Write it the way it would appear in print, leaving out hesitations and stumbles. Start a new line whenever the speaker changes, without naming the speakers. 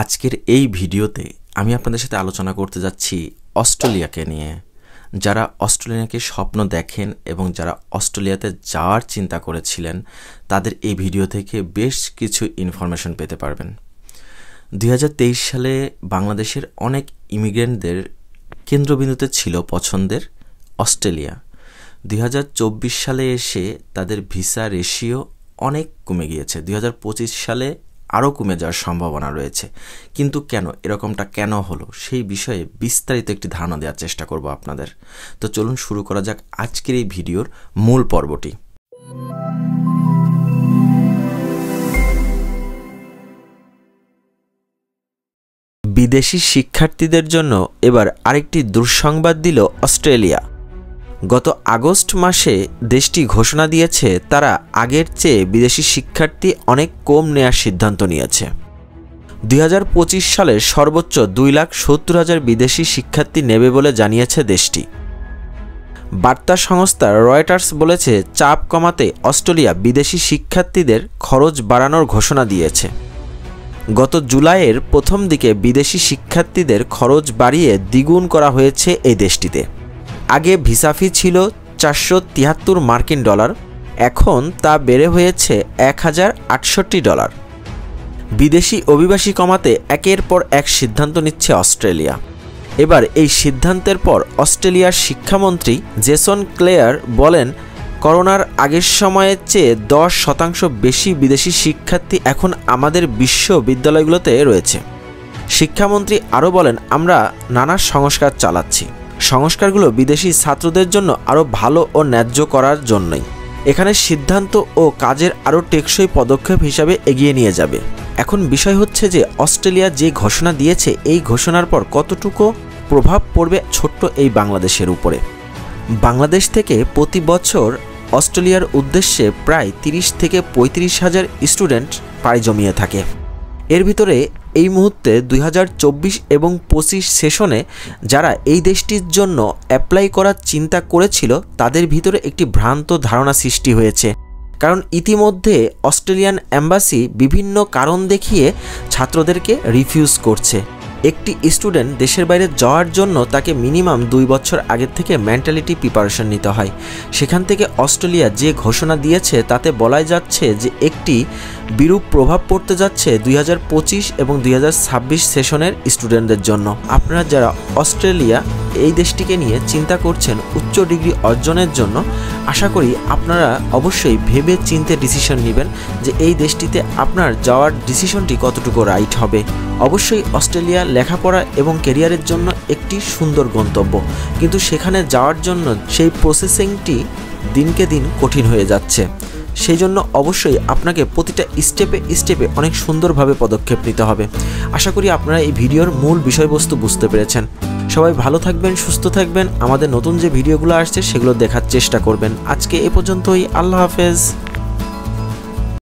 আজকের এই ভিডিওতে আমি আপনাদের সাথে আলোচনা করতে যাচ্ছি অস্ট্রেলিয়াকে নিয়ে। যারা অস্ট্রেলিয়াকে স্বপ্ন দেখেন এবং যারা অস্ট্রেলিয়াতে যাওয়ার চিন্তা করেছিলেন তাদের এই ভিডিও থেকে বেশ কিছু ইনফরমেশন পেতে পারবেন। 2023 সালে বাংলাদেশের অনেক ইমিগ্রেন্টদের কেন্দ্রবিন্দুতে ছিল পছন্দের অস্ট্রেলিয়া। 2024 সালে এসে তাদের ভিসা রেশিও অনেক কমে গিয়েছে। 2025 সালে আরও কমে যাওয়ার সম্ভাবনা রয়েছে। কিন্তু কেন এরকমটা কেন হলো সেই বিষয়ে বিস্তারিত একটি ধারণা দেওয়ার চেষ্টা করব আপনাদের। তো চলুন শুরু করা যাক আজকের এই ভিডিওর মূল পর্বটি। বিদেশি শিক্ষার্থীদের জন্য এবার আরেকটি দুঃসংবাদ দিল অস্ট্রেলিয়া। গত আগস্ট মাসে দেশটি ঘোষণা দিয়েছে তারা আগের চেয়ে বিদেশি শিক্ষার্থী অনেক কম নেওয়ার সিদ্ধান্ত নিয়েছে। 2025 সালে সর্বোচ্চ 2,70,000 বিদেশি শিক্ষার্থী নেবে বলে জানিয়েছে দেশটি। বার্তা সংস্থা রয়টার্স বলেছে, চাপ কমাতে অস্ট্রেলিয়া বিদেশি শিক্ষার্থীদের খরচ বাড়ানোর ঘোষণা দিয়েছে। গত জুলাইয়ের প্রথম দিকে বিদেশি শিক্ষার্থীদের খরচ বাড়িয়ে দ্বিগুণ করা হয়েছে এই দেশটিতে। আগে ভিসা ফি ছিল $473, এখন তা বেড়ে হয়েছে $1,068। বিদেশি অভিবাসী কমাতে একের পর এক সিদ্ধান্ত নিচ্ছে অস্ট্রেলিয়া। এবার এই সিদ্ধান্তের পর অস্ট্রেলিয়ার শিক্ষামন্ত্রী জেসন ক্লেয়ার বলেন, করোনার আগের সময়ের চেয়ে 10% বেশি বিদেশি শিক্ষার্থী এখন আমাদের বিশ্ববিদ্যালয়গুলোতে রয়েছে। শিক্ষামন্ত্রী আরও বলেন, আমরা নানা সংস্কার চালাচ্ছি। সংস্কারগুলো বিদেশি ছাত্রদের জন্য আরও ভালো ও ন্যায্য করার জন্যই। এখানে সিদ্ধান্ত ও কাজের আরও টেকসই পদক্ষেপ হিসাবে এগিয়ে নিয়ে যাবে। এখন বিষয় হচ্ছে যে অস্ট্রেলিয়া যে ঘোষণা দিয়েছে এই ঘোষণার পর কতটুকু প্রভাব পড়বে ছোট্ট এই বাংলাদেশের উপরে। বাংলাদেশ থেকে প্রতি বছর অস্ট্রেলিয়ার উদ্দেশ্যে প্রায় 30 থেকে 35,000 স্টুডেন্ট পাড়ি জমিয়ে থাকে। এর ভিতরে এই মুহূর্তে 2024 এবং 25 সেশনে যারা এই দেশটির জন্য অ্যাপ্লাই করার চিন্তা করেছিল তাদের ভিতরে একটি ভ্রান্ত ধারণা সৃষ্টি হয়েছে। কারণ ইতিমধ্যে অস্ট্রেলিয়ান এম্বাসি বিভিন্ন কারণ দেখিয়ে ছাত্রদেরকে রিফিউজ করছে। একটি স্টুডেন্ট দেশের বাইরে যাওয়ার জন্য তাকে মিনিমাম 2 বছর আগের থেকে মেন্টালিটি প্রিপারেশন নিতে হয়। সেখান থেকে অস্ট্রেলিয়া যে ঘোষণা দিয়েছে তাতে বলাই যাচ্ছে যে একটি বিরূপ প্রভাব পড়তে যাচ্ছে 2025 এবং 2026 সেশনের স্টুডেন্টদের জন্য। আপনারা যারা অস্ট্রেলিয়া এই দেশটিকে নিয়ে চিন্তা করছেন উচ্চ ডিগ্রি অর্জনের জন্য, আশা করি আপনারা অবশ্যই ভেবে চিন্তে ডিসিশন নেবেন যে এই দেশটিতে আপনার যাওয়ার ডিসিশনটি কতটুকু রাইট হবে। অবশ্যই অস্ট্রেলিয়া লেখাপড়া এবং ক্যারিয়ারের জন্য একটি সুন্দর গন্তব্য, কিন্তু সেখানে যাওয়ার জন্য সেই প্রসেসিংটি দিনকে দিন কঠিন হয়ে যাচ্ছে। সেই জন্য অবশ্যই আপনাকে প্রতিটা স্টেপে স্টেপে অনেক সুন্দরভাবে পদক্ষেপ নিতে হবে। আশা করি আপনারা এই ভিডিওর মূল বিষয়বস্তু বুঝতে পেরেছেন। সবাই ভালো থাকবেন, সুস্থ থাকবেন। আমাদের নতুন যে ভিডিওগুলো আসছে সেগুলো দেখার চেষ্টা করবেন। আজকে এ পর্যন্তই। আল্লাহ হাফেজ।